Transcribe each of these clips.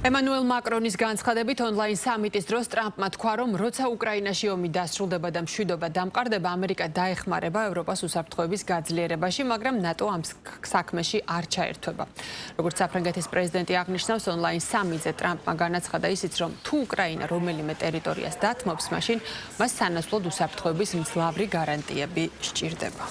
ემანუელ მაკრონის განცხადებით ონლაინ სამიტის დროს ტრამპმა თქვა, რომ როცა უკრაინაში ომი დასრულდება და მშვიდობა დამყარდება, ამერიკა დაეხმარება ევროპას უსაფრთხოების გაძლიერებაში, მაგრამ ნატო ამ საქმეში არ ჩაერთვება. როგორც საფრანგეთის პრეზიდენტი აღნიშნავს, ონლაინ სამიტზე ტრამპმა განაცხადა ისიც, რომ თუ უკრაინა რომელიმე ტერიტორიას დათმობს, მაშინ მას სანაცვლოდ უსაფრთხოების მძლავრი გარანტიები სჭირდება.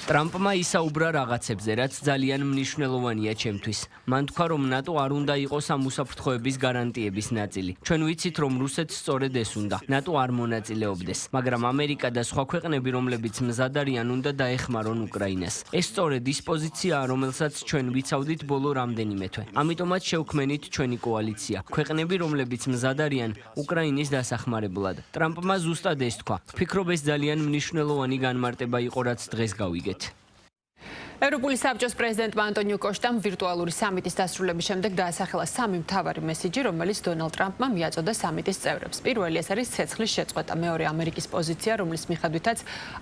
ტრამპმა ისაუბრა რაღაცებზე, რაც ძალიან მნიშვნელოვანია ჩემთვის. მან თქვა, რომ ნატო არ უნდა იყოს ამ უსაფრთხოების გარანტიების ნაწილი. ჩვენ ვიცით, რომ რუსეთს სწორედ ეს უნდა. ნატო არ მონაწილეობდეს, მაგრამ ამერიკა და სხვა ქვეყნები, რომლებიც მზად არიან, უნდა დაეხმარონ უკრაინას. ეს სწორედ ის პოზიციაა, რომელსაც ჩვენ ვიცავდით ბოლო რამდენიმე თვე. ამიტომაც შევქმენით ჩვენი კოალიცია. ქვეყნები, რომლებიც მზად არიან უკრაინის დასახმარებლად. ტრამპმა ზუსტად ეს თქვა. ვფიქრობ, ეს ძალიან მნიშვნელოვანი განმარტება იყო, რაც დღეს გავიგეთ. ევროპული საბჭოს პრეზიდენტმა ანტონიო კოშტამ ვირტუალური სამიტის დასრულების შემდეგ დაასახელა სამი მთავარი მესიჯი, რომელიც დონალდ ტრამპმა მიაწოდა სამიტის წევრებს. პირველი ეს არის ცეცხლის შეწყვეტა, მეორე ამერიკის პოზიცია, რომლის მიხედვითაც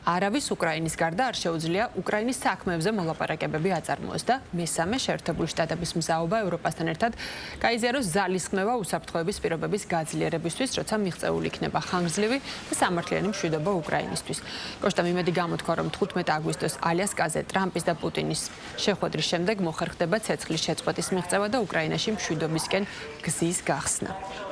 არავის უკრაინის გარდა არ შეუძლია უკრაინის საქმეებზე მოლაპარაკებები აწარმოოს და მესამე შეერთებული შტატების მზაობა ევროპასთან ერთად გაიზიაროს ზალისხმევა უსაფრთხოების პირობების გაძლიერებისთვის, როცა მიღწეული იქნება ხანგრძლივი და სამართლიანი მშვიდობა უკრაინისთვის. კოშტამ იმედი გამოთქვა, რომ 15 აგვისტოს ალიასკაზე ტრამპის და პუტინის შეხვედრის შემდეგ მოხერხდება ცეცხლის შეწყვეტის მიღწევა და უკრაინაში მშვიდობისკენ გზის გახსნა.